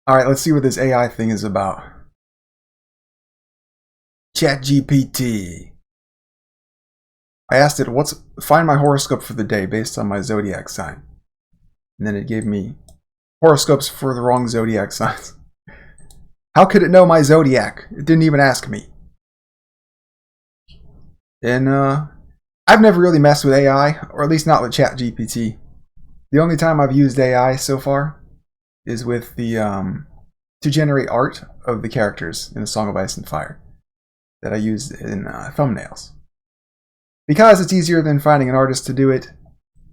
Alright, let's see what this AI thing is about. ChatGPT. I asked it, find my horoscope for the day based on my zodiac sign. And then it gave me horoscopes for the wrong zodiac signs. How could it know my zodiac? It didn't even ask me. And I've never really messed with AI, or at least not with ChatGPT. The only time I've used AI so far is with the to generate art of the characters in A Song of Ice and Fire that I used in thumbnails. Because it's easier than finding an artist to do it,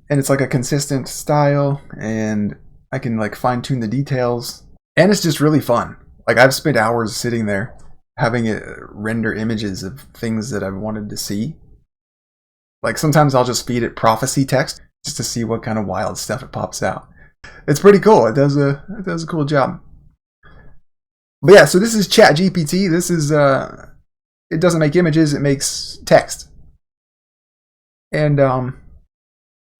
and it's like a consistent style, and I can like fine-tune the details, and it's just really fun. Like, I've spent hours sitting there having it render images of things that I've wanted to see. Like, sometimes I'll just feed it prophecy text just to see what kind of wild stuff it pops out. It's pretty cool. It does a cool job. But yeah, so this is ChatGPT. This is it doesn't make images, it makes text. And I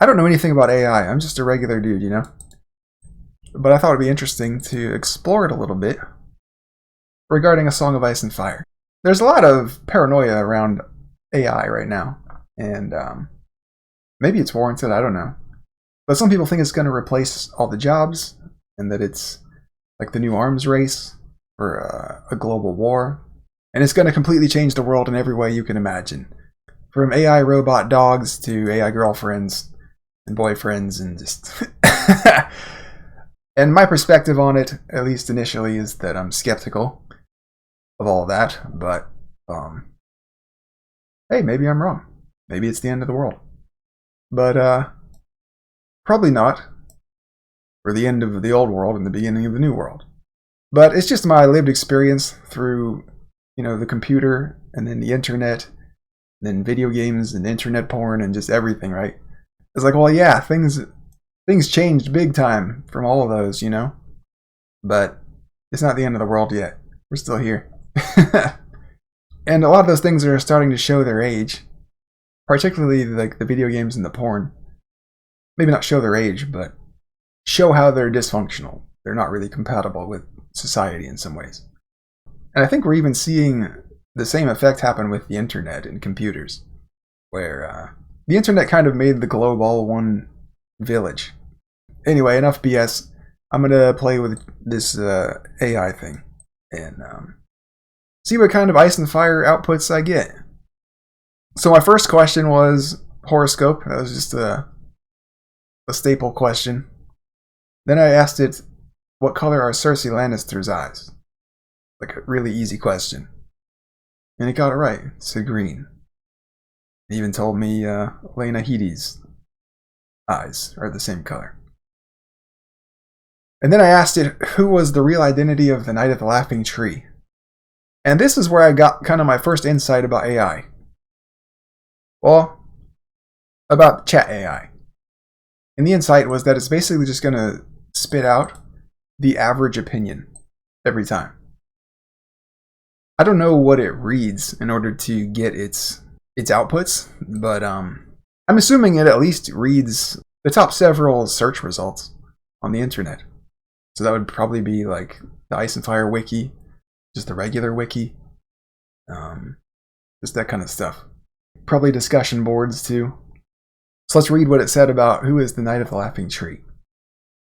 don't know anything about AI. I'm just a regular dude, you know? But I thought it'd be interesting to explore it a little bit regarding A Song of Ice and Fire. There's a lot of paranoia around AI right now, and maybe it's warranted, I don't know. But some people think it's going to replace all the jobs, and that it's like the new arms race for a global war, and it's going to completely change the world in every way you can imagine. From AI robot dogs to AI girlfriends and boyfriends, and just... And my perspective on it, at least initially, is that I'm skeptical of all that, but hey, maybe I'm wrong. Maybe it's the end of the world. But probably not. Or the end of the old world and the beginning of the new world. But it's just my lived experience through, you know, the computer, and then the internet, and then video games and internet porn and just everything, right? It's like, well, yeah, things changed big time from all of those, you know? But it's not the end of the world yet. We're still here. And a lot of those things are starting to show their age. Particularly like the video games and the porn. Maybe not show their age, but show how they're dysfunctional. They're not really compatible with society in some ways. And I think we're even seeing the same effect happen with the internet and computers. Where the internet kind of made the globe all one village. Anyway, enough BS. I'm gonna play with this AI thing and see what kind of ice and fire outputs I get. So my first question was horoscope. That was just a staple question. Then I asked it, what color are Cersei Lannister's eyes? Like a really easy question. And it got it right. It said green. It even told me Lyanna Headey's eyes are the same color. And then I asked it, who was the real identity of the Knight of the Laughing Tree? And this is where I got kind of my first insight about AI. Well, about chat AI. And the insight was that it's basically just going to spit out the average opinion every time. I don't know what it reads in order to get its outputs, but I'm assuming it at least reads the top several search results on the internet. So that would probably be like the Ice and Fire wiki, just the regular wiki, just that kind of stuff. Probably discussion boards too. So let's read what it said about who is the Knight of the Laughing Tree.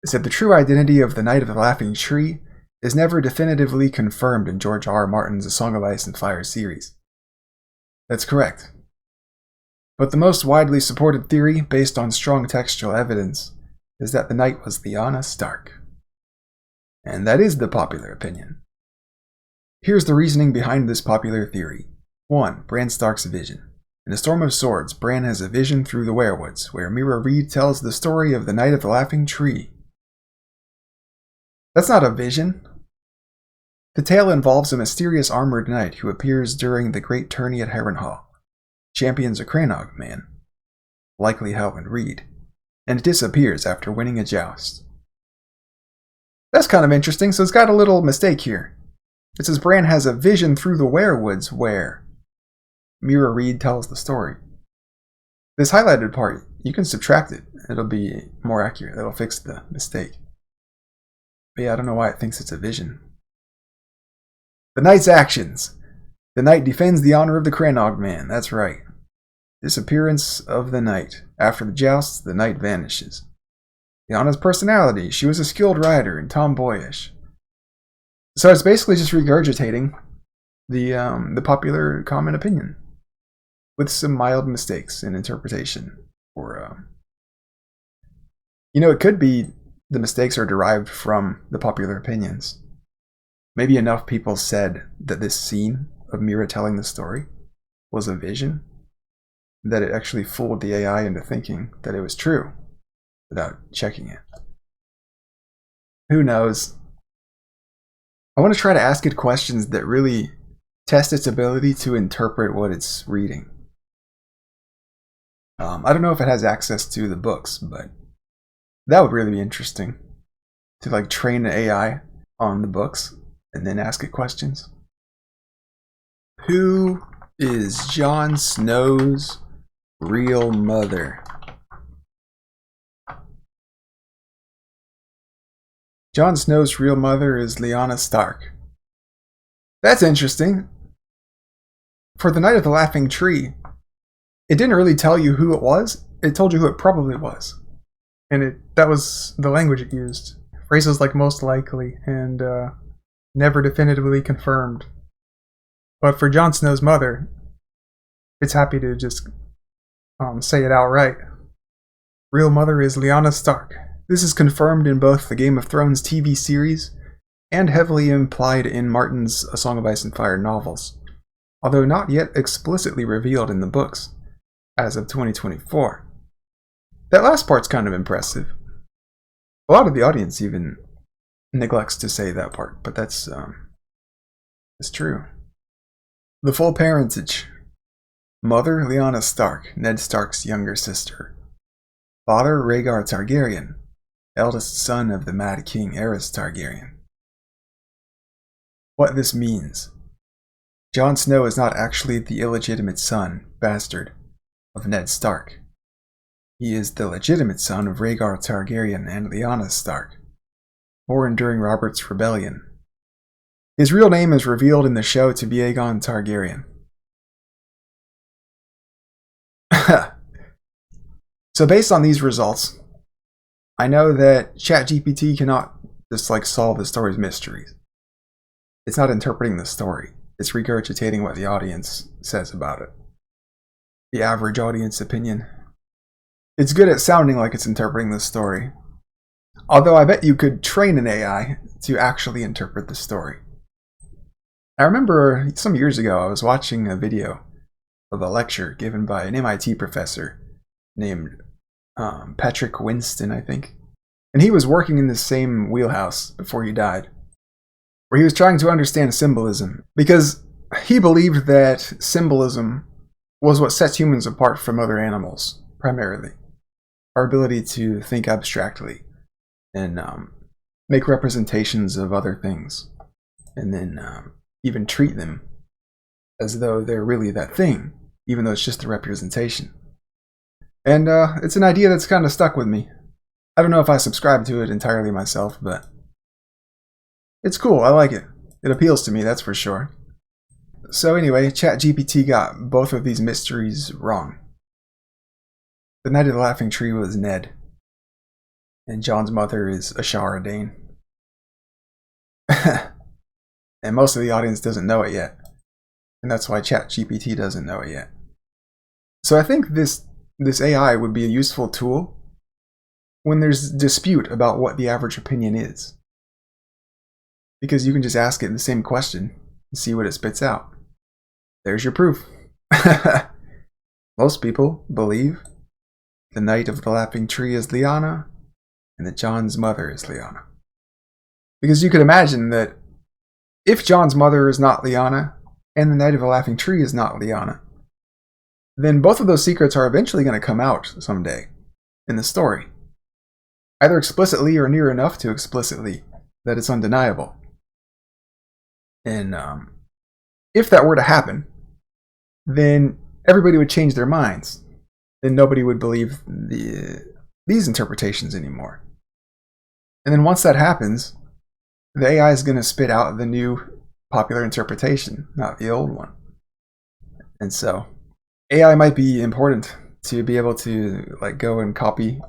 It said, the true identity of the Knight of the Laughing Tree is never definitively confirmed in George R. R. Martin's A Song of Ice and Fire series. That's correct. But the most widely supported theory, based on strong textual evidence, is that the knight was Lyanna Stark. And that is the popular opinion. Here's the reasoning behind this popular theory. 1. Bran Stark's vision. In A Storm of Swords, Bran has a vision through the Weirwoods, where Mirri Reed tells the story of the Knight of the Laughing Tree. That's not a vision. The tale involves a mysterious armored knight who appears during the Great Tourney at Harrenhal, champions a Cranog man, likely Howland Reed, and disappears after winning a joust. That's kind of interesting, so it's got a little mistake here. It says Bran has a vision through the Weirwoods where Mirri Reed tells the story. This highlighted part, you can subtract it. It'll be more accurate. It'll fix the mistake. But yeah, I don't know why it thinks it's a vision. The knight's actions. The knight defends the honor of the Crannog man. That's right. Disappearance of the knight. After the joust, the knight vanishes. Lyanna's personality. She was a skilled rider and tomboyish. So it's basically just regurgitating the popular common opinion, with some mild mistakes in interpretation. Or, it could be the mistakes are derived from the popular opinions. Maybe enough people said that this scene of Mirri telling the story was a vision, that it actually fooled the AI into thinking that it was true without checking it. Who knows? I want to try to ask it questions that really test its ability to interpret what it's reading. I don't know if it has access to the books, but that would really be interesting. To train an AI on the books and then ask it questions. Who is Jon Snow's real mother? Jon Snow's real mother is Lyanna Stark. That's interesting. For the Night of the Laughing Tree, it didn't really tell you who it was. It told you who it probably was. And that was the language it used. Phrases like most likely and never definitively confirmed. But for Jon Snow's mother, it's happy to just say it outright. Real mother is Lyanna Stark. This is confirmed in both the Game of Thrones TV series and heavily implied in Martin's A Song of Ice and Fire novels, although not yet explicitly revealed in the books as of 2024. That last part's kind of impressive. A lot of the audience even neglects to say that part, but that's true. The full parentage. Mother, Lyanna Stark, Ned Stark's younger sister. Father, Rhaegar Targaryen, eldest son of the Mad King Aerys Targaryen. What this means. Jon Snow is not actually the illegitimate son, bastard, of Ned Stark. He is the legitimate son of Rhaegar Targaryen and Lyanna Stark, born during Robert's Rebellion. His real name is revealed in the show to be Aegon Targaryen. So based on these results, I know that ChatGPT cannot just solve the story's mysteries. It's not interpreting the story. It's regurgitating what the audience says about it. The average audience opinion. It's good at sounding like it's interpreting the story. Although I bet you could train an AI to actually interpret the story. I remember some years ago I was watching a video of a lecture given by an MIT professor named Patrick Winston, I think. And he was working in the same wheelhouse before he died, where he was trying to understand symbolism, because he believed that symbolism was what sets humans apart from other animals, primarily. Our ability to think abstractly and make representations of other things, and then even treat them as though they're really that thing, even though it's just a representation. And it's an idea that's kind of stuck with me. I don't know if I subscribe to it entirely myself, but it's cool. I like it. It appeals to me, that's for sure. So anyway, ChatGPT got both of these mysteries wrong. The Night of the Laughing Tree was Ned, and Jon's mother is Ashara Dane. And most of the audience doesn't know it yet, and that's why ChatGPT doesn't know it yet. So I think this AI would be a useful tool when there's dispute about what the average opinion is, because you can just ask it the same question and see what it spits out. There's your proof. Most people believe the Night of the Laughing Tree is Lyanna, and that Jon's mother is Lyanna. Because you could imagine that if Jon's mother is not Lyanna, and the Night of the Laughing Tree is not Lyanna, then both of those secrets are eventually going to come out someday in the story. Either explicitly or near enough to explicitly that it's undeniable. And if that were to happen, then everybody would change their minds. Then nobody would believe these interpretations anymore. And then once that happens, the AI is going to spit out the new popular interpretation, not the old one. And so AI might be important to be able to like go and copy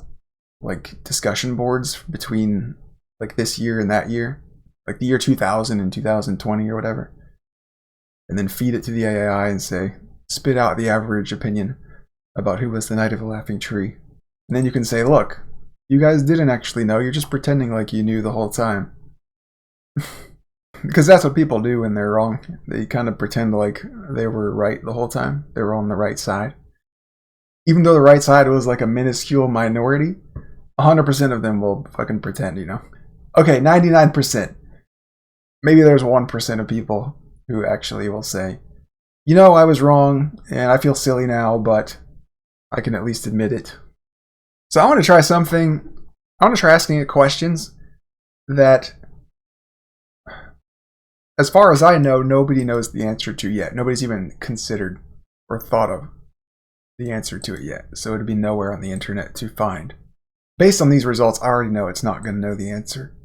like discussion boards between like this year and that year, like the year 2000 and 2020 or whatever, and then feed it to the AI and say, spit out the average opinion about who was the Knight of the Laughing Tree. And then you can say, look, you guys didn't actually know, you're just pretending like you knew the whole time. Because that's what people do when they're wrong. They kind of pretend like they were right the whole time. They were on the right side. Even though the right side was like a minuscule minority, 100% of them will fucking pretend, you know? Okay, 99%. Maybe there's 1% of people who actually will say, you know, I was wrong, and I feel silly now, but I can at least admit it. So I want to try something. I want to try asking it questions that, as far as I know, nobody knows the answer to yet. Nobody's even considered or thought of the answer to it yet. So it'd be nowhere on the internet to find. Based on these results, I already know it's not going to know the answer.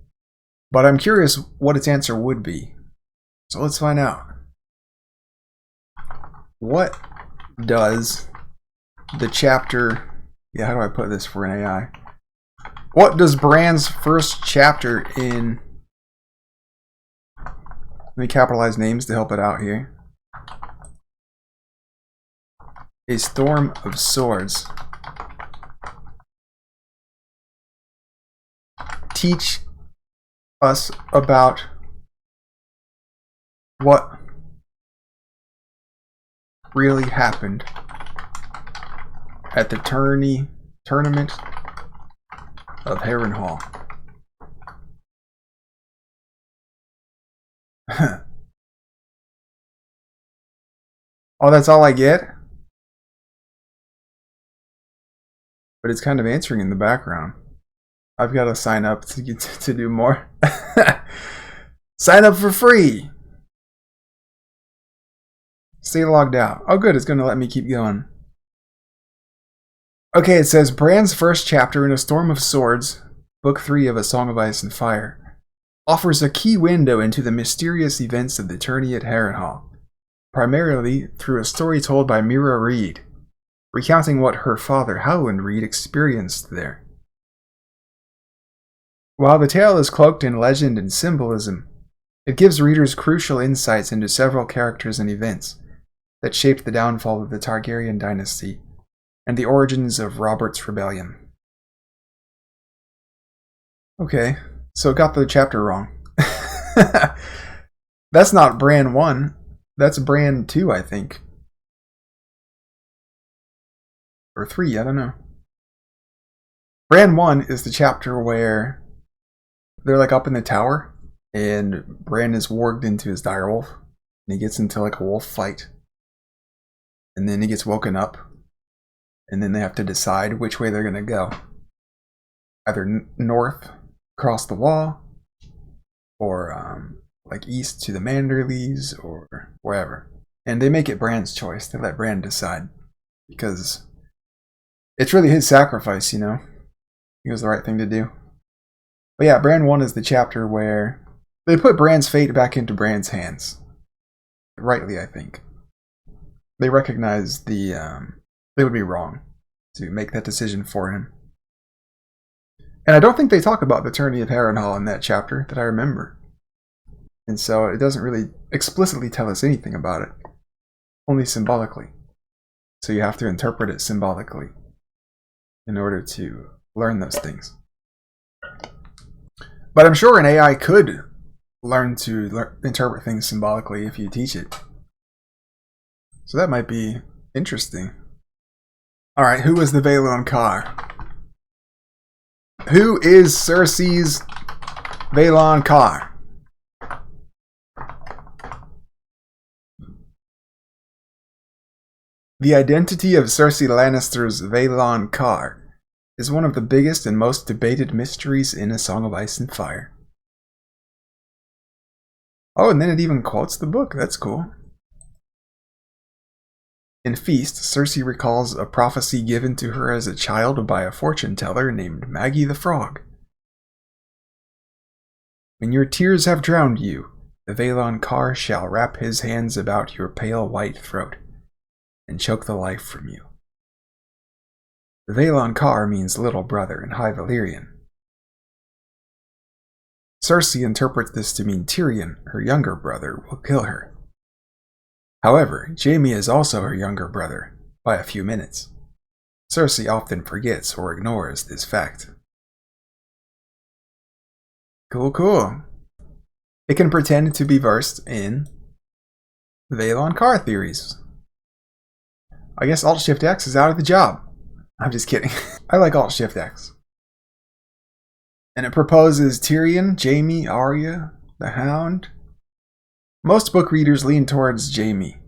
But I'm curious what its answer would be. So let's find out. What does the chapter... Yeah, how do I put this for an AI? What does Bran's first chapter in... Let me capitalize names to help it out here. A Storm of Swords. Teach us about what really happened at the Tourney tournament of Harrenhal. Oh, that's all I get? But it's kind of answering in the background. I've got to sign up to get to do more. Sign up for free. Stay logged out. Oh good, it's going to let me keep going. Okay, it says Bran's first chapter in A Storm of Swords, Book 3 of A Song of Ice and Fire, offers a key window into the mysterious events of the tourney at Harrenhal, primarily through a story told by Mirri Reed, recounting what her father, Howland Reed, experienced there. While the tale is cloaked in legend and symbolism, it gives readers crucial insights into several characters and events that shaped the downfall of the Targaryen dynasty and the origins of Robert's rebellion. Okay, so it got the chapter wrong. That's not Bran 1, that's Bran 2, I think. Or 3, I don't know. Bran 1 is the chapter where they're like up in the tower and Bran is warged into his direwolf and he gets into like a wolf fight. And then he gets woken up and then they have to decide which way they're going to go. Either north, across the wall, or like east to the Manderleys, or wherever. And they make it Bran's choice. They let Bran decide. Because it's really his sacrifice, you know. It was the right thing to do. But yeah, Bran 1 is the chapter where they put Bran's fate back into Bran's hands. Rightly, I think. They recognize they would be wrong to make that decision for him. And I don't think they talk about the tourney of Harrenhal in that chapter that I remember. And so it doesn't really explicitly tell us anything about it. Only symbolically. So you have to interpret it symbolically in order to learn those things. But I'm sure an AI could learn to interpret things symbolically if you teach it. So that might be interesting. Alright, who is the Valonqar? Who is Cersei's Valonqar? The identity of Cersei Lannister's Valonqar is one of the biggest and most debated mysteries in A Song of Ice and Fire. Oh, and then it even quotes the book. That's cool. In Feast, Cersei recalls a prophecy given to her as a child by a fortune teller named Maggie the Frog. When your tears have drowned you, the Valonqar shall wrap his hands about your pale white throat and choke the life from you. The Valonqar means little brother in High Valyrian. Cersei interprets this to mean Tyrion, her younger brother, will kill her. However, Jaime is also her younger brother, by a few minutes. Cersei often forgets or ignores this fact. Cool. It can pretend to be versed in the Valonqar theories. I guess Alt-Shift-X is out of the job. I'm just kidding. I like Alt-Shift-X. And it proposes Tyrion, Jaime, Arya, the Hound. Most book readers lean towards Jaime.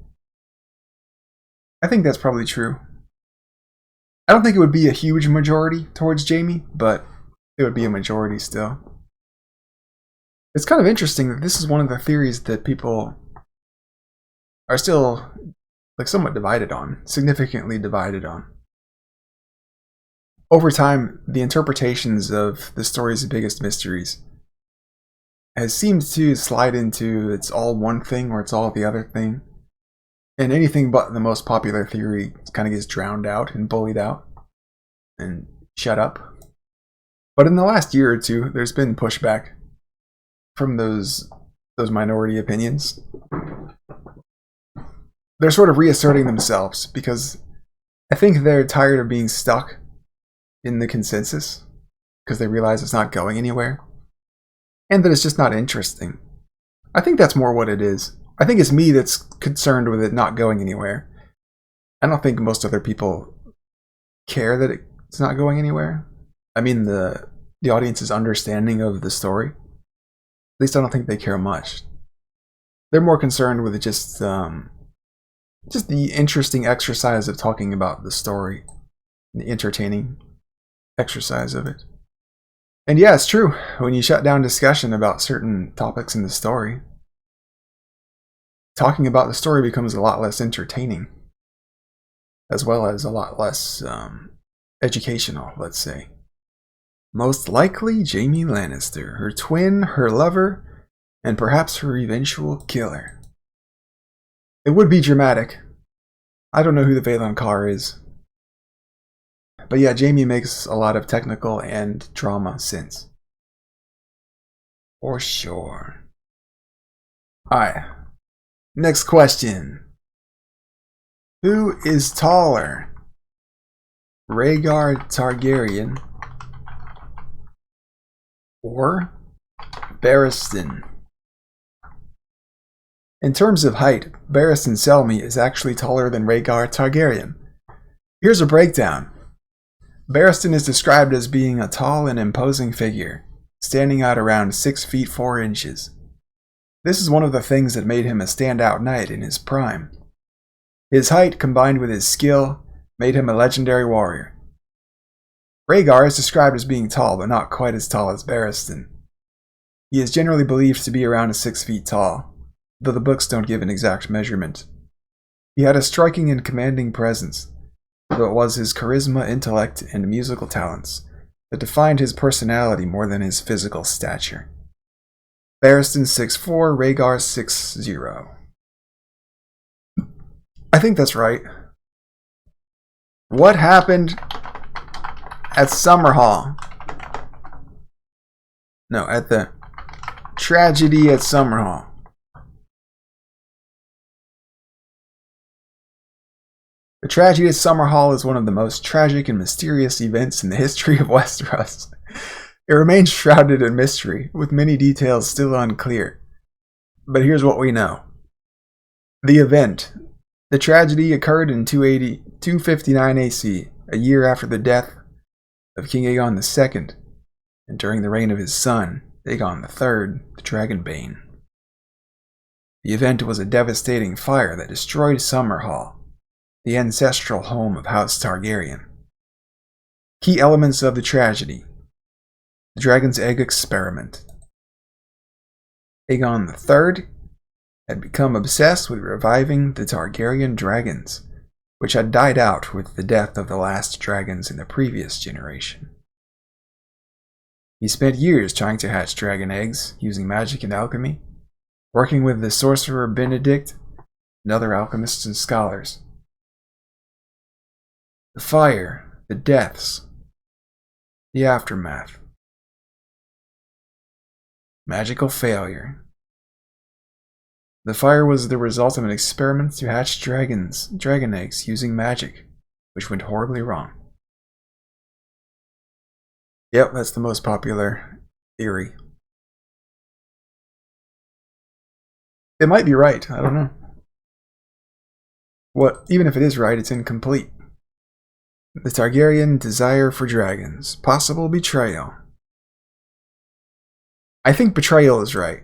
I think that's probably true. I don't think it would be a huge majority towards Jaime, but it would be a majority still. It's kind of interesting that this is one of the theories that people are still somewhat divided on, significantly divided on. Over time, the interpretations of the story's biggest mysteries has seemed to slide into it's all one thing or it's all the other thing. And anything but the most popular theory kind of gets drowned out and bullied out and shut up. But in the last year or two, there's been pushback from those minority opinions. They're sort of reasserting themselves because I think they're tired of being stuck in the consensus because they realize it's not going anywhere and that it's just not interesting. I think that's more what it is. I think it's me that's concerned with it not going anywhere. I don't think most other people care that it's not going anywhere. I mean, the audience's understanding of the story. At least I don't think they care much. They're more concerned with just the interesting exercise of talking about the story, the entertaining exercise of it. And yeah, it's true. When you shut down discussion about certain topics in the story, talking about the story becomes a lot less entertaining, as well as a lot less educational, let's say. Most likely Jaime Lannister, her twin, her lover, and perhaps her eventual killer. It would be dramatic. I don't know who the Valonqar is. But yeah, Jaime makes a lot of technical and drama sense. For sure. Alright. Next question. Who is taller? Rhaegar Targaryen or Barristan? In terms of height, Barristan Selmy is actually taller than Rhaegar Targaryen. Here's a breakdown. Barristan is described as being a tall and imposing figure, standing out around 6 feet 4 inches. This is one of the things that made him a standout knight in his prime. His height, combined with his skill, made him a legendary warrior. Rhaegar is described as being tall, but not quite as tall as Barristan. He is generally believed to be around 6 feet tall, though the books don't give an exact measurement. He had a striking and commanding presence, though it was his charisma, intellect, and musical talents that defined his personality more than his physical stature. Barristan 6'4", Rhaegar 6'0". I think that's right. What happened at Summerhall? No, at the tragedy at Summerhall. The tragedy at Summerhall is one of the most tragic and mysterious events in the history of Westeros. It remains shrouded in mystery, with many details still unclear. But here's what we know. The event. The tragedy occurred in 259 AC, a year after the death of King Aegon II, and during the reign of his son, Aegon III, the Dragonbane. The event was a devastating fire that destroyed Summerhall, the ancestral home of House Targaryen. Key elements of the tragedy. The Dragon's Egg Experiment. Aegon III had become obsessed with reviving the Targaryen dragons, which had died out with the death of the last dragons in the previous generation. He spent years trying to hatch dragon eggs using magic and alchemy, working with the sorcerer Benedict and other alchemists and scholars. The fire, the deaths, the aftermath. Magical failure. The fire was the result of an experiment to hatch dragon eggs using magic, which went horribly wrong. Yep, that's the most popular theory. It might be right, I don't know. Even if it is right, it's incomplete. The Targaryen desire for dragons. Possible betrayal. I think betrayal is right.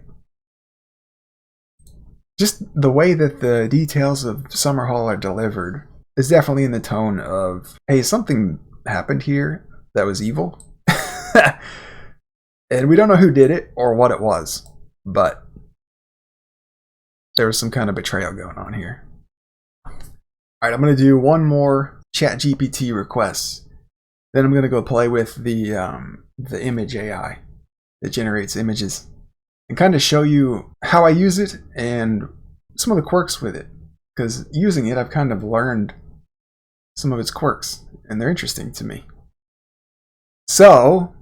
Just the way that the details of Summerhall are delivered is definitely in the tone of, hey, something happened here that was evil. And we don't know who did it or what it was, but there was some kind of betrayal going on here. Alright, I'm going to do one more ChatGPT request. Then I'm going to go play with the image AI that generates images and kind of show you how I use it and some of the quirks with it. Because using it, I've kind of learned some of its quirks, and they're interesting to me. So,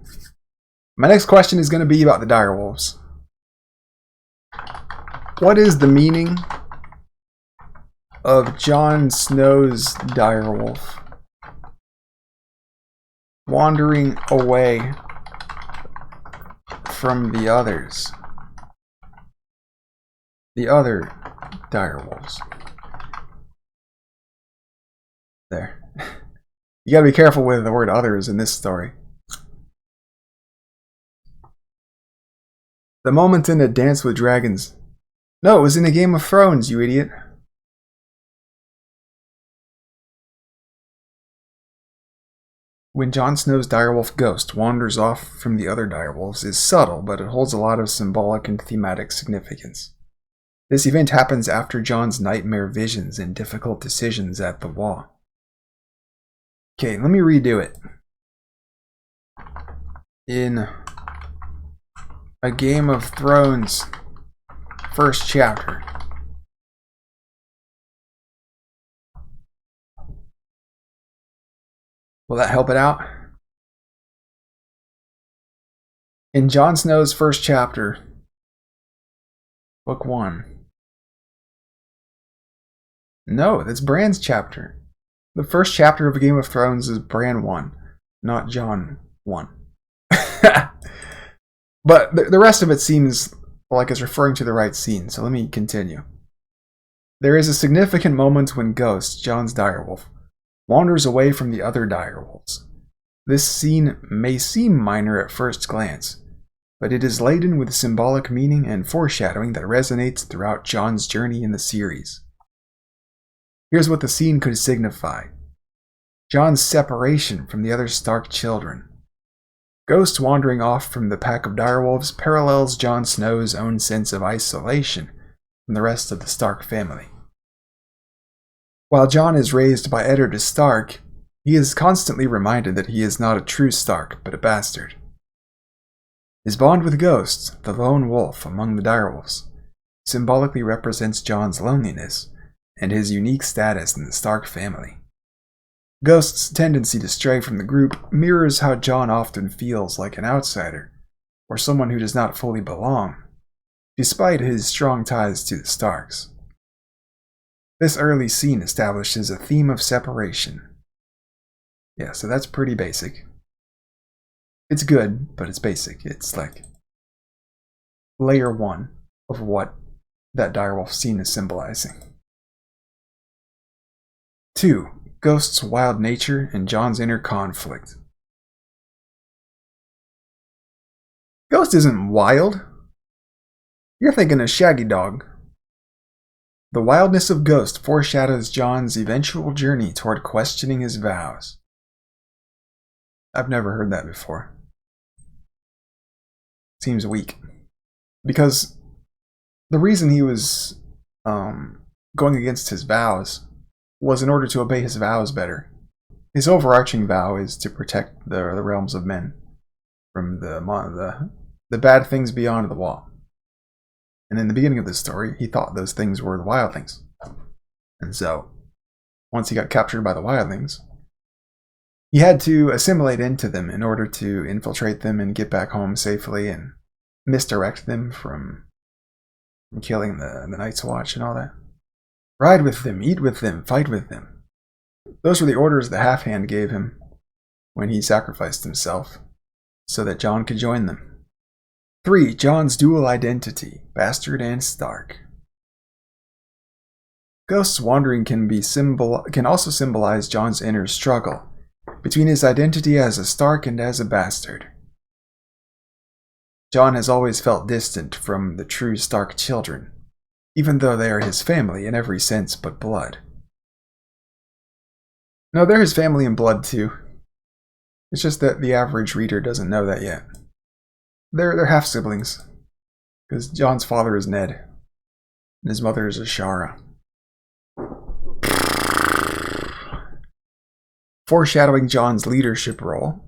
my next question is going to be about the Direwolves. What is the meaning of Jon Snow's direwolf wandering away from the others? The other direwolves. There. You gotta be careful with the word others in this story. The moment in A Dance with Dragons. No, it was in a Game of Thrones, you idiot. When Jon Snow's direwolf ghost wanders off from the other direwolves is subtle, but it holds a lot of symbolic and thematic significance. This event happens after Jon's nightmare visions and difficult decisions at the Wall. Okay, let me redo it. In A Game of Thrones, first chapter. Will that help it out? In Jon Snow's first chapter, book 1. No, that's Bran's chapter. The first chapter of A Game of Thrones is Bran 1, not Jon 1. But the rest of it seems like it's referring to the right scene, so let me continue. There is a significant moment when Ghost, Jon's direwolf, wanders away from the other direwolves. This scene may seem minor at first glance, but it is laden with symbolic meaning and foreshadowing that resonates throughout Jon's journey in the series. Here's what the scene could signify. Jon's separation from the other Stark children. Ghost wandering off from the pack of direwolves parallels Jon Snow's own sense of isolation from the rest of the Stark family. While Jon is raised by Eddard Stark, he is constantly reminded that he is not a true Stark, but a bastard. His bond with Ghost, the lone wolf among the direwolves, symbolically represents Jon's loneliness and his unique status in the Stark family. Ghost's tendency to stray from the group mirrors how Jon often feels like an outsider, or someone who does not fully belong, despite his strong ties to the Starks. This early scene establishes a theme of separation. Yeah, so that's pretty basic. It's good, but it's basic. It's like layer 1 of what that direwolf scene is symbolizing. 2. Ghost's wild nature and Jon's inner conflict. Ghost isn't wild. You're thinking of Shaggy Dog. The wildness of Ghost foreshadows Jon's eventual journey toward questioning his vows. I've never heard that before. Seems weak. Because the reason he was going against his vows was in order to obey his vows better. His overarching vow is to protect the realms of men. from the bad things beyond the wall. And in the beginning of this story, he thought those things were the wildlings. And so, once he got captured by the wildlings, he had to assimilate into them in order to infiltrate them and get back home safely and misdirect them from killing the Night's Watch and all that. Ride with them, eat with them, fight with them. Those were the orders the Half-Hand gave him when he sacrificed himself so that Jon could join them. 3. Jon's dual identity, Bastard and Stark. Ghost's wandering can also symbolize Jon's inner struggle between his identity as a Stark and as a bastard. Jon has always felt distant from the true Stark children, even though they are his family in every sense but blood. No, they're his family in blood too. It's just that the average reader doesn't know that yet. They're half-siblings, because Jon's father is Ned, and his mother is Ashara. Foreshadowing Jon's leadership role.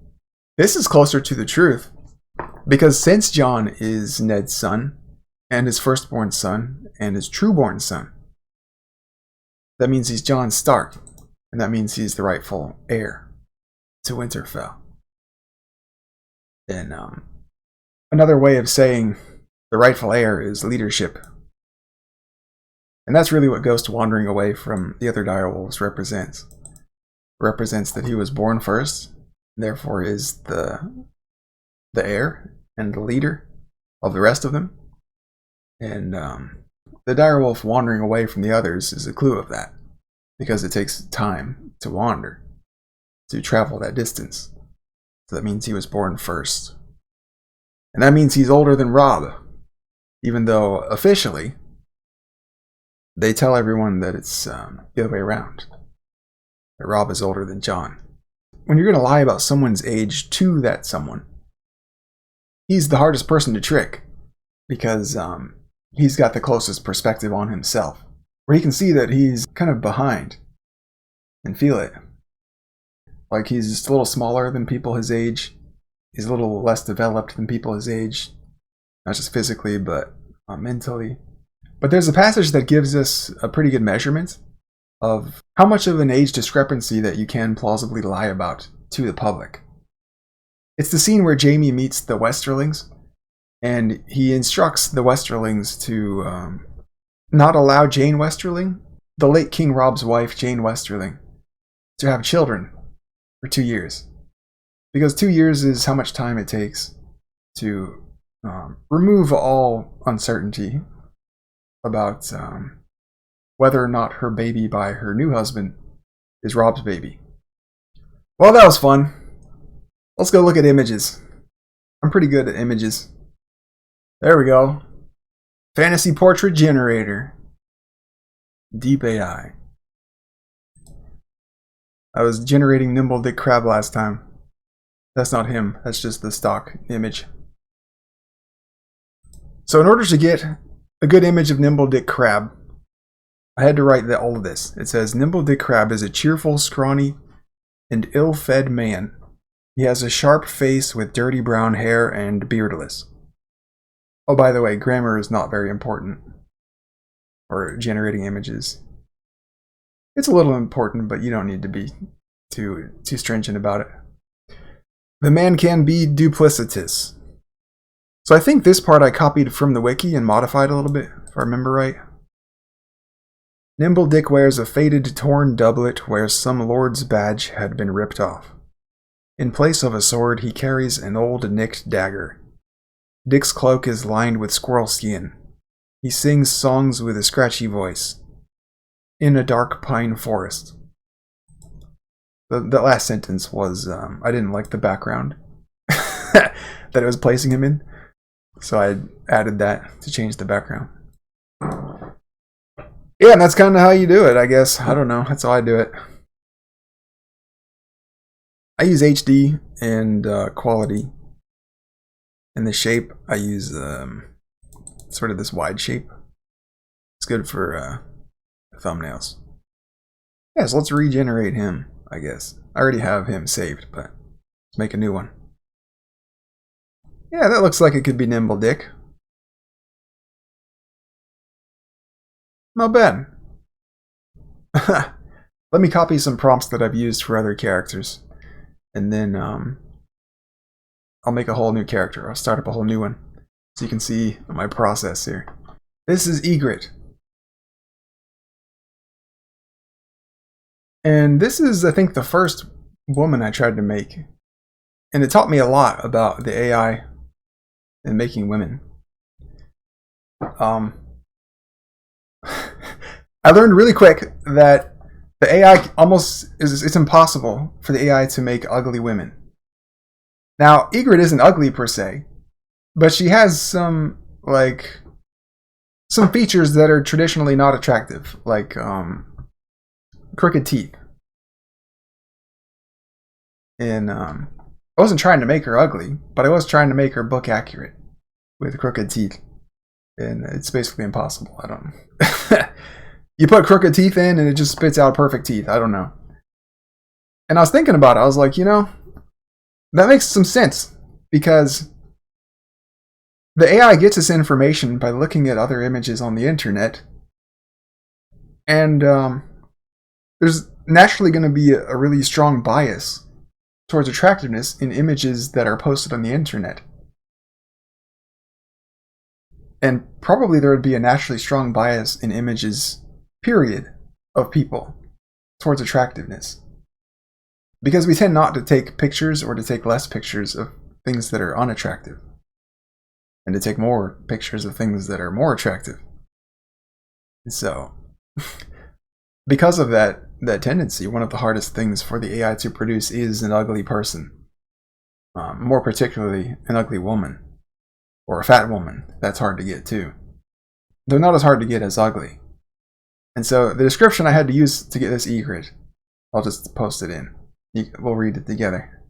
This is closer to the truth, because since Jon is Ned's son, and his firstborn son, and his trueborn son, that means he's Jon Stark, and that means he's the rightful heir to Winterfell. And another way of saying the rightful heir is leadership. And that's really what Ghost wandering away from the other direwolves represents. Represents that he was born first, therefore is the heir and the leader of the rest of them. And the direwolf wandering away from the others is a clue of that, because it takes time to wander, to travel that distance. So that means he was born first. And that means he's older than Robb, even though officially they tell everyone that it's the other way around. That Robb is older than Jon. When you're going to lie about someone's age to that someone, he's the hardest person to trick, because he's got the closest perspective on himself, where he can see that he's kind of behind and feel it. Like he's just a little smaller than people his age. He's a little less developed than people his age. Not just physically, but mentally. But there's a passage that gives us a pretty good measurement of how much of an age discrepancy that you can plausibly lie about to the public. It's the scene where Jaime meets the Westerlings, and he instructs the Westerlings to not allow Jane Westerling, the late King Robb's wife, Jane Westerling, to have children for 2 years. Because 2 years is how much time it takes to remove all uncertainty about whether or not her baby by her new husband is Robb's baby. Well, that was fun. Let's go look at images. I'm pretty good at images. There we go. Fantasy portrait generator. Deep AI. I was generating Nimble Dick Crabb last time. That's not him. That's just the stock image. So in order to get a good image of Nimble Dick Crabb, I had to write all of this. It says, Nimble Dick Crabb is a cheerful, scrawny, and ill-fed man. He has a sharp face with dirty brown hair and beardless. Oh, by the way, grammar is not very important for generating images. It's a little important, but you don't need to be too stringent about it. The man can be duplicitous. So I think this part I copied from the wiki and modified a little bit, if I remember right. Nimble Dick wears a faded, torn doublet where some lord's badge had been ripped off. In place of a sword, he carries an old nicked dagger. Dick's cloak is lined with squirrel skin. He sings songs with a scratchy voice. In a dark pine forest. The last sentence was, I didn't like the background that it was placing him in. So I added that to change the background. Yeah, and that's kind of how you do it, I guess. I don't know. That's how I do it. I use HD and quality. And the shape, I use sort of this wide shape. It's good for thumbnails. Yeah, so let's regenerate him, I guess. I already have him saved, but let's make a new one. Yeah, that looks like it could be Nimble Dick. Not bad. Let me copy some prompts that I've used for other characters. And then I'll make a whole new character. I'll start up a whole new one. So you can see my process here. This is Ygritte. And this is, I think, the first woman I tried to make. And it taught me a lot about the AI and making women. I learned really quick that the AI it's impossible for the AI to make ugly women. Now, Ygritte isn't ugly per se, but she has some features that are traditionally not attractive, like crooked teeth. And I wasn't trying to make her ugly, but I was trying to make her book accurate with crooked teeth. And it's basically impossible. I don't know. You put crooked teeth in and it just spits out perfect teeth. I don't know. And I was thinking about it. I was like, you know, that makes some sense, because the AI gets its information by looking at other images on the internet. And there's naturally going to be a really strong bias towards attractiveness in images that are posted on the internet. And probably there would be a naturally strong bias in images, period, of people towards attractiveness. Because we tend not to take pictures or to take less pictures of things that are unattractive, and to take more pictures of things that are more attractive. So, because of that tendency, one of the hardest things for the AI to produce is an ugly person. More particularly, an ugly woman. Or a fat woman. That's hard to get too. They're not as hard to get as ugly. And so the description I had to use to get this Ygritte, I'll just post it in. We'll read it together.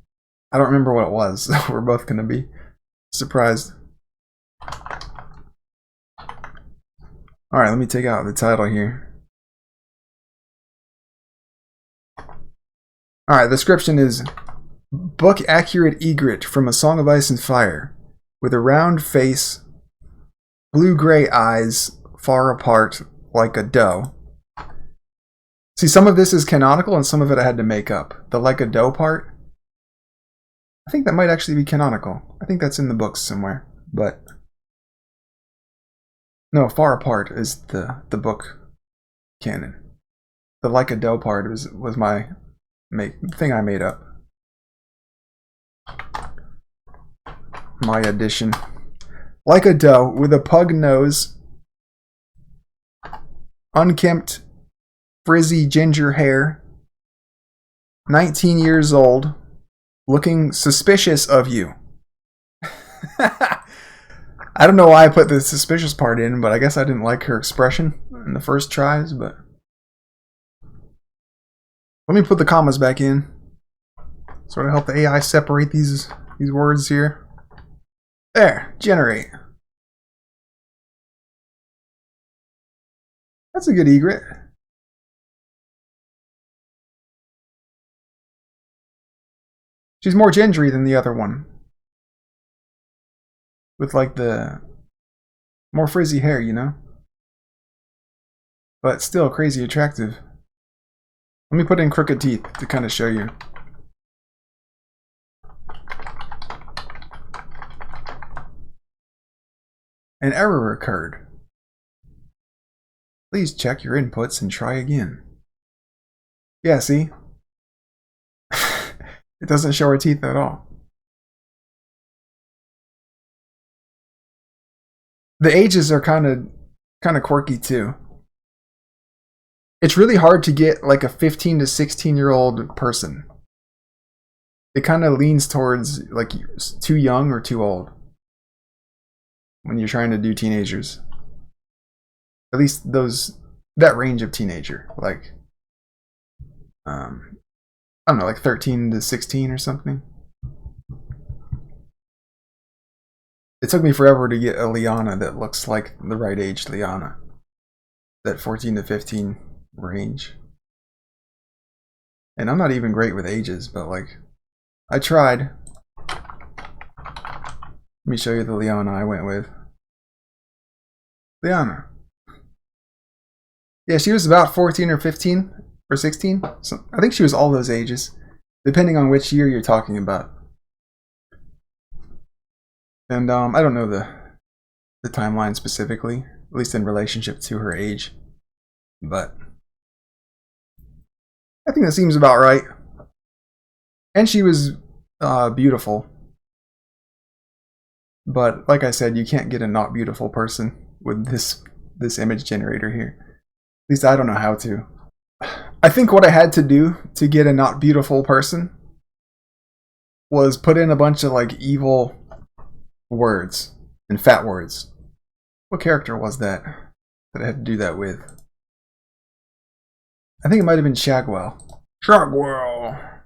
I don't remember what it was, so we're both going to be surprised. Alright, let me take out the title here. Alright, the description is: book accurate Ygritte from A Song of Ice and Fire, with a round face, blue-gray eyes, far apart like a doe. See, some of this is canonical and some of it I had to make up. The like a doe part, I think that might actually be canonical. I think that's in the books somewhere, but no, far apart is the book canon. The like a doe part was my thing I made up. My addition. Like a doe with a pug nose, unkempt, frizzy ginger hair, 19 years old, looking suspicious of you. I don't know why I put the suspicious part in, but I guess I didn't like her expression in the first tries, but let me put the commas back in. Sort of help the AI separate these words here. There, generate. That's a good Ygritte. She's more gingery than the other one, with like the more frizzy hair, you know? But still crazy attractive. Let me put in crooked teeth to kind of show you. An error occurred. Please check your inputs and try again. Yeah, see? It doesn't show her teeth at all. The ages are kind of quirky too. It's really hard to get like a 15 to 16-year-old person. It kind of leans towards like too young or too old when you're trying to do teenagers. At least that range of teenager, like I don't know, like 13 to 16 or something. It took me forever to get a Lyanna that looks like the right age Lyanna. That 14 to 15 range. And I'm not even great with ages, but like, I tried. Let me show you the Lyanna I went with. Lyanna. Yeah, she was about 14 or 15 or 16. So I think she was all those ages, depending on which year you're talking about. And I don't know the timeline specifically, at least in relationship to her age. But I think that seems about right. And she was beautiful. But like I said, you can't get a not beautiful person with this image generator here. At least I don't know how to. I think what I had to do to get a not beautiful person was put in a bunch of like evil words and fat words. What character was that I had to do that with? I think it might have been Shagwell. Shagwell!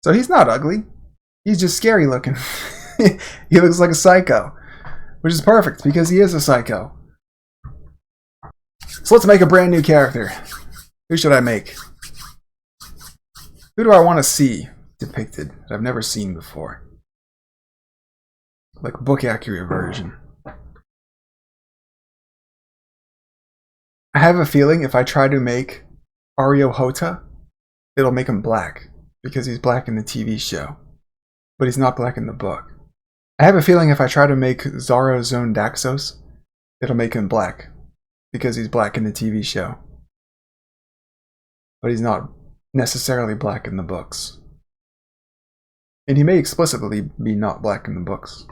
So he's not ugly. He's just scary looking. He looks like a psycho. Which is perfect, because he is a psycho. So let's make a brand new character. Who should I make? Who do I want to see depicted that I've never seen before? Like a book accurate version. I have a feeling if I try to make Areo Hota, it'll make him black. Because he's black in the TV show. But he's not black in the book. I have a feeling if I try to make Zara Zone Daxos, it'll make him black. Because he's black in the TV show. But he's not necessarily black in the books. And he may explicitly be not black in the books.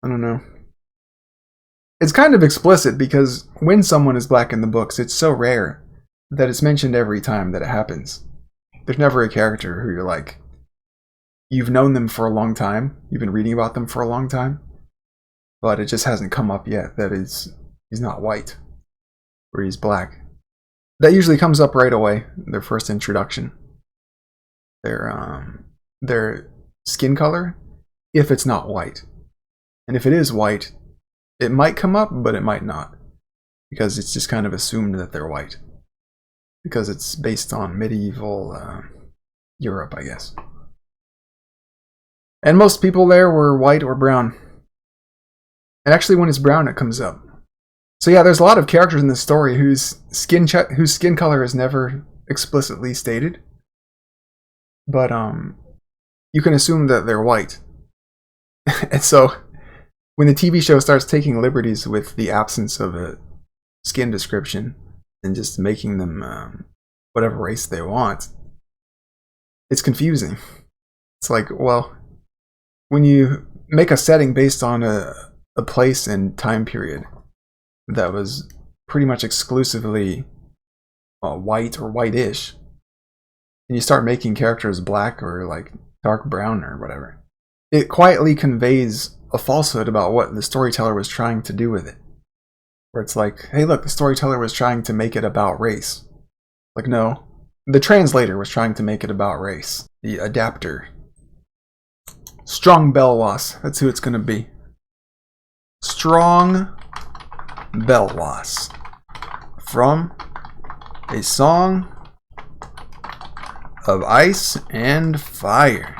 I don't know. It's kind of explicit because when someone is black in the books, it's so rare that it's mentioned every time that it happens. There's never a character who you're like, you've known them for a long time, you've been reading about them for a long time, but it just hasn't come up yet that he's not white, or he's black. That usually comes up right away, their first introduction. Their skin color, if it's not white. And if it is white, it might come up, but it might not. Because it's just kind of assumed that they're white. Because it's based on medieval Europe, I guess. And most people there were white or brown. And actually when it's brown, it comes up. So yeah, there's a lot of characters in this story whose skin color is never explicitly stated. But you can assume that they're white. And so when the TV show starts taking liberties with the absence of a skin description and just making them whatever race they want, it's confusing. It's like, well, when you make a setting based on a place and time period that was pretty much exclusively white or whitish, and you start making characters black or like dark brown or whatever, it quietly conveys a falsehood about what the storyteller was trying to do with it. Where it's like, hey look, the storyteller was trying to make it about race. Like, no. The translator was trying to make it about race. The adapter. Strong Belwas. That's who it's gonna be. Strong Belwas. From A Song of Ice and Fire.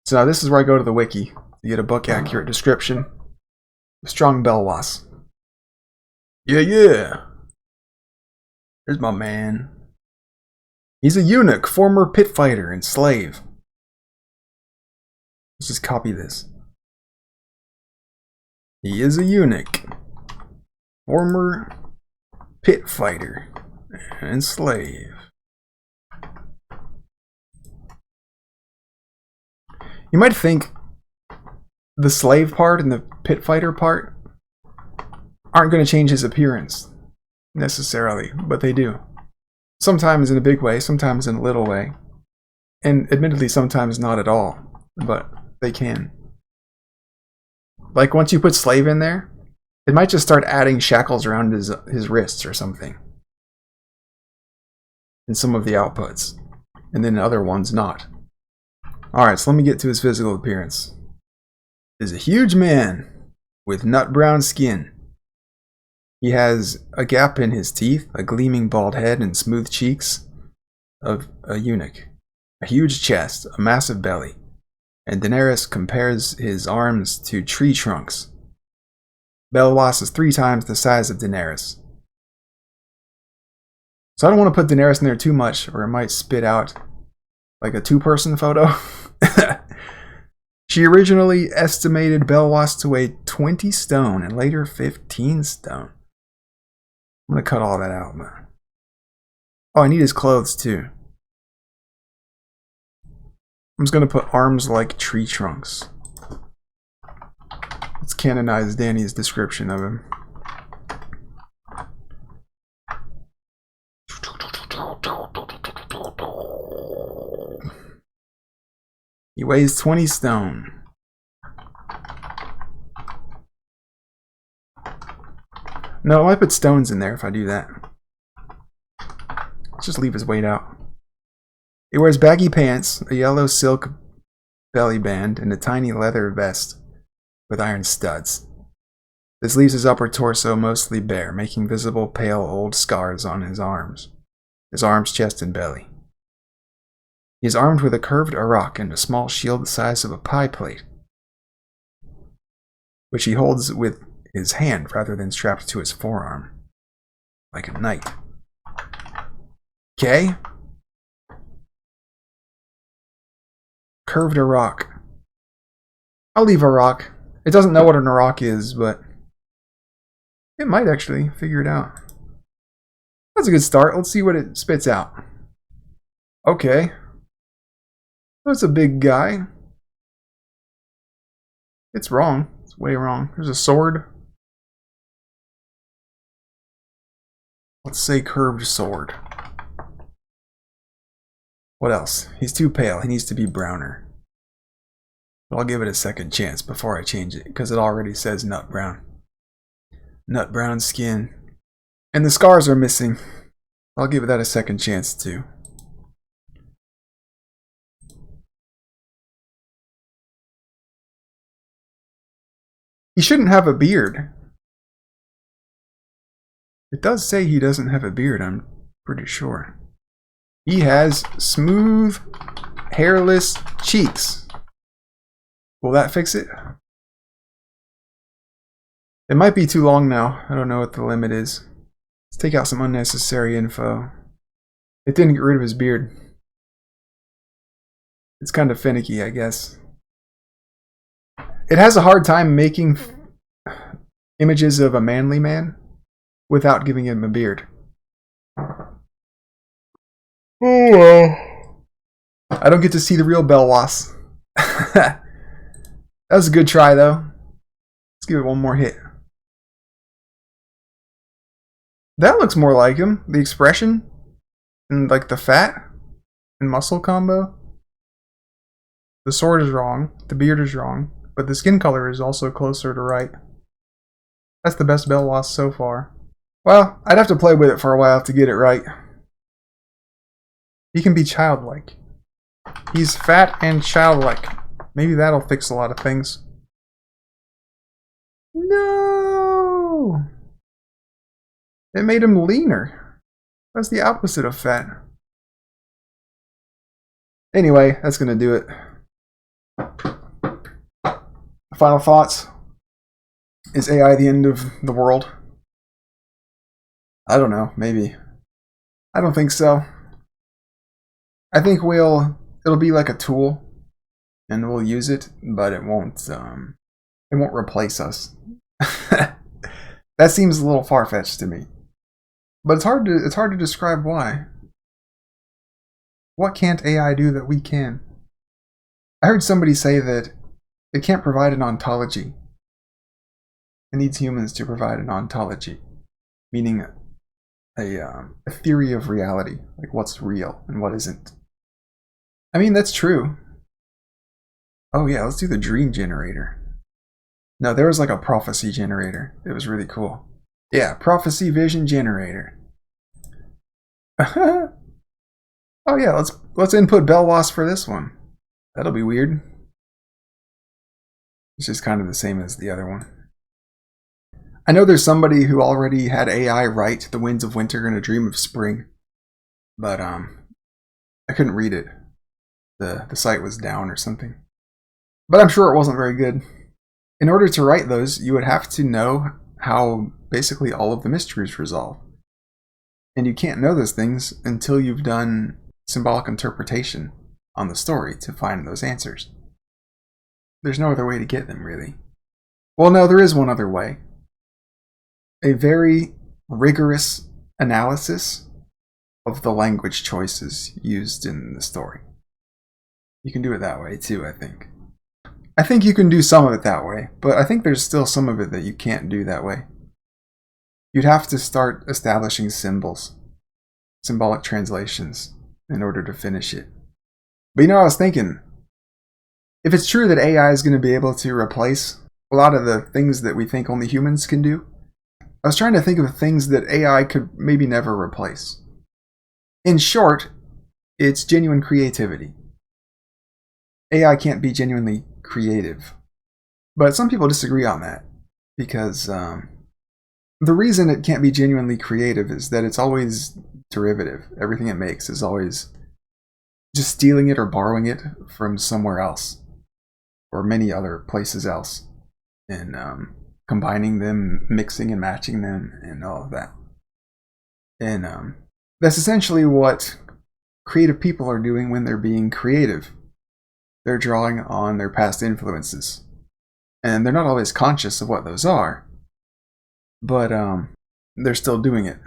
So now this is where I go to the wiki to get a book accurate description of Strong Belwas. Yeah. Here's my man. He's a eunuch, former pit fighter, and slave. Let's just copy this. He is a eunuch, former pit fighter, and slave. You might think the slave part and the pit fighter part aren't going to change his appearance necessarily, but they do. Sometimes in a big way, sometimes in a little way, and admittedly sometimes not at all, but they can. Like once you put slave in there, it might just start adding shackles around his wrists or something in some of the outputs, and then in other ones not. Alright, so let me get to his physical appearance. He's a huge man with nut brown skin. He has a gap in his teeth, a gleaming bald head, and smooth cheeks. of a eunuch, a huge chest, a massive belly, and Daenerys compares his arms to tree trunks. Belwas is 3 times the size of Daenerys. So I don't want to put Daenerys in there too much, or it might spit out like a 2-person photo. She originally estimated Belwas to weigh 20 stone and later 15 stone. I'm going to cut all that out, man. Oh, I need his clothes too. I'm just going to put arms like tree trunks. Let's canonize Dany's description of him. He weighs 20 stone. No, I put stones in there if I do that. Let's just leave his weight out. He wears baggy pants, a yellow silk belly band, and a tiny leather vest with iron studs. This leaves his upper torso mostly bare, making visible pale old scars on his arms, chest, and belly. He is armed with a curved arrock and a small shield the size of a pie plate, which he holds with his hand rather than strapped to his forearm, like a knight. Okay. Curved arrock. I'll leave arrock. It doesn't know what an arrock is, but it might actually figure it out. That's a good start. Let's see what it spits out. Okay. That's a big guy. It's wrong. It's way wrong. There's a sword. Let's say curved sword. What else? He's too pale. He needs to be browner. But I'll give it a second chance before I change it, because it already says nut brown. Nut brown skin. And the scars are missing. I'll give that a second chance too. He shouldn't have a beard. It does say he doesn't have a beard, I'm pretty sure. He has smooth, hairless cheeks. Will that fix it? It might be too long now. I don't know what the limit is. Let's take out some unnecessary info. It didn't get rid of his beard. It's kind of finicky, I guess. It has a hard time making images of a manly man without giving him a beard. Oh well. I don't get to see the real Belwas. That was a good try though. Let's give it one more hit. That looks more like him. The expression and like the fat and muscle combo. The sword is wrong. The beard is wrong. But the skin color is also closer to right. That's the best Belwas so far. Well, I'd have to play with it for a while to get it right. He can be childlike. He's fat and childlike. Maybe that'll fix a lot of things. No! It made him leaner. That's the opposite of fat. Anyway, that's gonna do it. Final thoughts? Is AI the end of the world? I don't know, maybe. I don't think so. I think it'll be like a tool and we'll use it, but it won't replace us. That seems a little far-fetched to me. But it's hard to describe why. What can't AI do that we can? I heard somebody say that it can't provide an ontology. It needs humans to provide an ontology, meaning a theory of reality, like what's real and what isn't. I mean, that's true. Oh yeah, let's do the dream generator. No, there was like a prophecy generator. It was really cool. Yeah, prophecy vision generator. Oh yeah, let's input Belwas for this one. That'll be weird. It's just kind of the same as the other one. I know there's somebody who already had AI write "The winds of winter and a dream of spring," but I couldn't read it. The site was down or something. But I'm sure it wasn't very good. In order to write those, you would have to know how basically all of the mysteries resolve. And you can't know those things until you've done symbolic interpretation on the story to find those answers. There's no other way to get them, really. Well, no, there is one other way. A very rigorous analysis of the language choices used in the story. You can do it that way too, I think. I think you can do some of it that way, but I think there's still some of it that you can't do that way. You'd have to start establishing symbols, symbolic translations, in order to finish it. But you know, I was thinking, if it's true that AI is going to be able to replace a lot of the things that we think only humans can do, I was trying to think of things that AI could maybe never replace. In short, it's genuine creativity. AI can't be genuinely creative. But some people disagree on that, because the reason it can't be genuinely creative is that it's always derivative. Everything it makes is always just stealing it or borrowing it from somewhere else, or many other places else, and combining them, mixing and matching them, and all of that. And that's essentially what creative people are doing when they're being creative. They're drawing on their past influences. And they're not always conscious of what those are, but they're still doing it.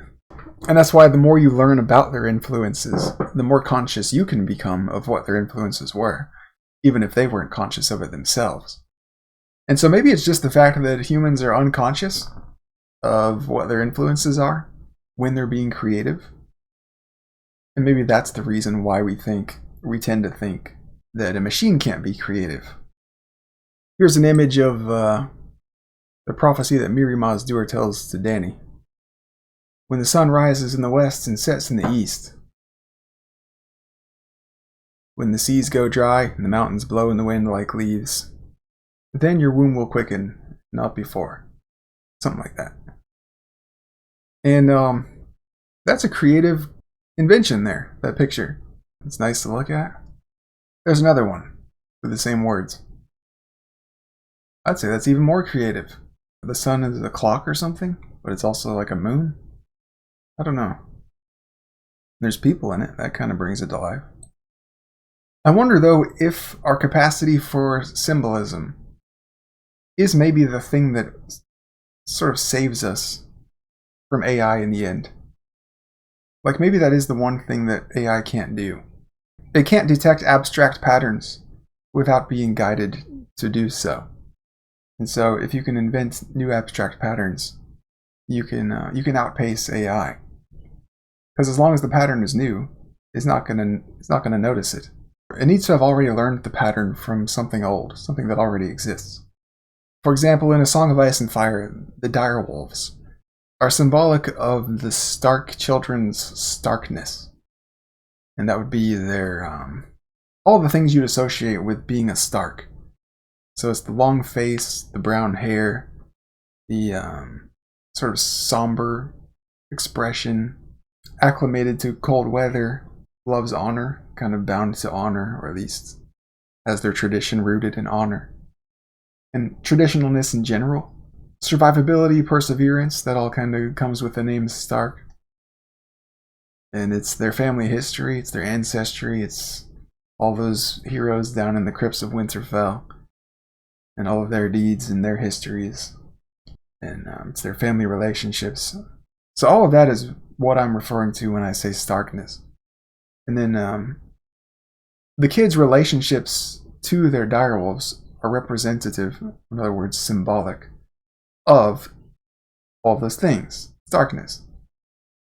And that's why the more you learn about their influences, the more conscious you can become of what their influences were, even if they weren't conscious of it themselves. And so maybe it's just the fact that humans are unconscious of what their influences are when they're being creative. And maybe that's the reason why we tend to think that a machine can't be creative. Here's an image of the prophecy that Mirri tells to Dany. When the sun rises in the west and sets in the east. When the seas go dry and the mountains blow in the wind like leaves. Then your womb will quicken, not before. Something like that. And that's a creative invention there, that picture. It's nice to look at. There's another one with the same words. I'd say that's even more creative. The sun is a clock or something, but it's also like a moon. I don't know. There's people in it. That kind of brings it to life. I wonder, though, if our capacity for symbolism is maybe the thing that sort of saves us from AI in the end. Like, maybe that is the one thing that AI can't do. It can't detect abstract patterns without being guided to do so. And so, if you can invent new abstract patterns, you can outpace AI. Because as long as the pattern is new, it's not gonna notice it. It needs to have already learned the pattern from something old, something that already exists. For example, in A Song of Ice and Fire, the Direwolves are symbolic of the Stark children's starkness. And that would be their, all the things you'd associate with being a Stark. So it's the long face, the brown hair, the sort of somber expression, acclimated to cold weather, loves honor, kind of bound to honor, or at least has their tradition rooted in honor. And traditionalness in general, survivability, perseverance, that all kind of comes with the name Stark. And it's their family history, it's their ancestry, it's all those heroes down in the crypts of Winterfell, and all of their deeds and their histories, and it's their family relationships. So all of that is what I'm referring to when I say starkness. And then the kids' relationships to their direwolves are representative, in other words, symbolic, of all those things, starkness.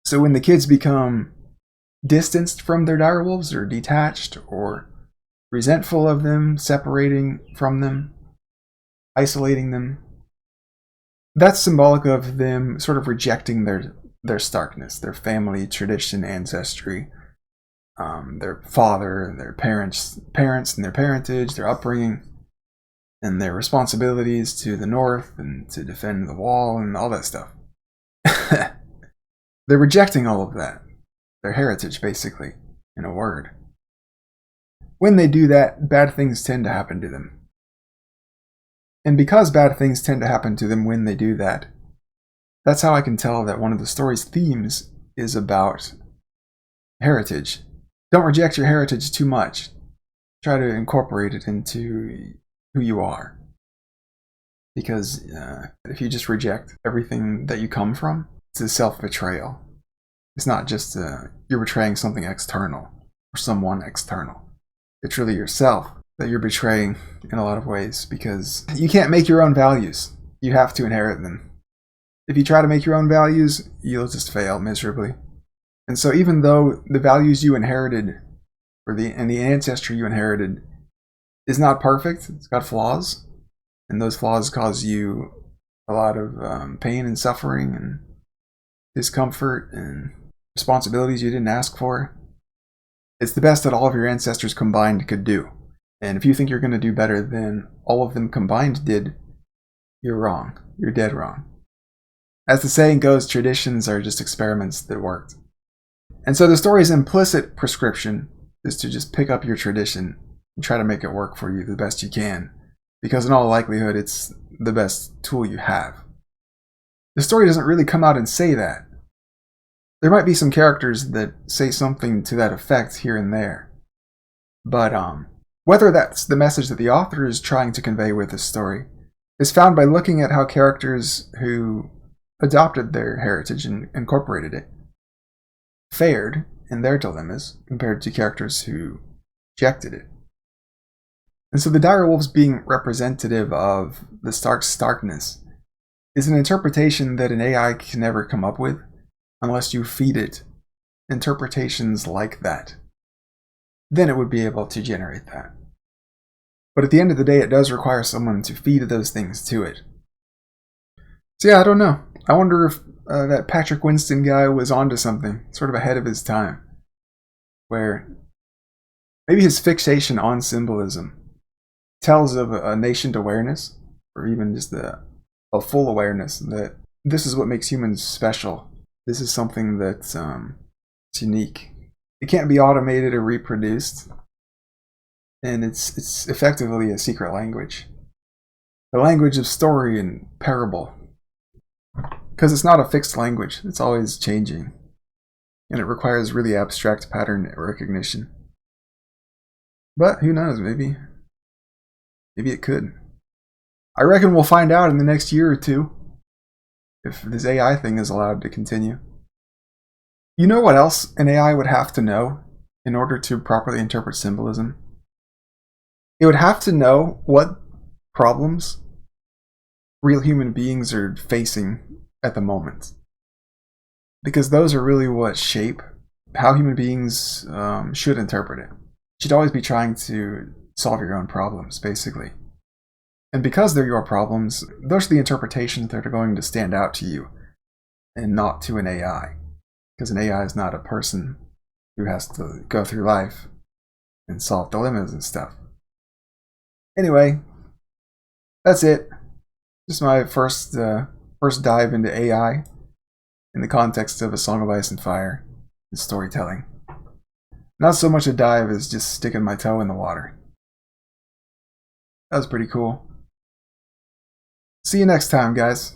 So when the kids become distanced from their direwolves, or detached, or resentful of them, separating from them, isolating them, that's symbolic of them sort of rejecting their starkness, their family, tradition, ancestry, their father, their parents and their parentage, their upbringing, and their responsibilities to the north and to defend the wall and all that stuff. They're rejecting all of that. Their heritage, basically, in a word. when they do that, bad things tend to happen to them. And because bad things tend to happen to them when they do that, that's how I can tell that one of the story's themes is about heritage. Don't reject your heritage too much. Try to incorporate it into who you are. Because if you just reject everything that you come from, it's a self-betrayal. It's not just you're betraying something external or someone external. It's really yourself that you're betraying in a lot of ways, because you can't make your own values. You have to inherit them. If you try to make your own values, you'll just fail miserably. And so even though the values you inherited, and the ancestry you inherited, is not perfect, it's got flaws, and those flaws cause you a lot of pain and suffering and discomfort and responsibilities you didn't ask for, it's the best that all of your ancestors combined could do. And if you think you're going to do better than all of them combined did, you're wrong. You're dead wrong. As the saying goes, traditions are just experiments that worked. And so the story's implicit prescription is to just pick up your tradition and try to make it work for you the best you can, because in all likelihood, it's the best tool you have. The story doesn't really come out and say that. There might be some characters that say something to that effect here and there. But whether that's the message that the author is trying to convey with this story is found by looking at how characters who adopted their heritage and incorporated it fared in their dilemmas compared to characters who rejected it. And so the Direwolves being representative of the Stark's starkness is an interpretation that an AI can never come up with unless you feed it interpretations like that. Then it would be able to generate that. But at the end of the day, it does require someone to feed those things to it. So yeah, I don't know. I wonder if that Patrick Winston guy was onto something, sort of ahead of his time, where maybe his fixation on symbolism tells of a nascent awareness, or even just a full awareness that this is what makes humans special. This is something that's unique. It can't be automated or reproduced, and it's effectively a secret language. The language of story and parable. Because it's not a fixed language, it's always changing. And it requires really abstract pattern recognition. But who knows, maybe it could. I reckon we'll find out in the next year or two if this AI thing is allowed to continue. You know what else an AI would have to know in order to properly interpret symbolism? It would have to know what problems real human beings are facing at the moment. Because those are really what shape how human beings should interpret it. You should always be trying to solve your own problems, basically. And because they're your problems, those are the interpretations that are going to stand out to you, and not to an AI. Because an AI is not a person who has to go through life and solve dilemmas and stuff. Anyway, that's it. Just my first dive into AI in the context of A Song of Ice and Fire and storytelling. Not so much a dive as just sticking my toe in the water. That was pretty cool. See you next time, guys.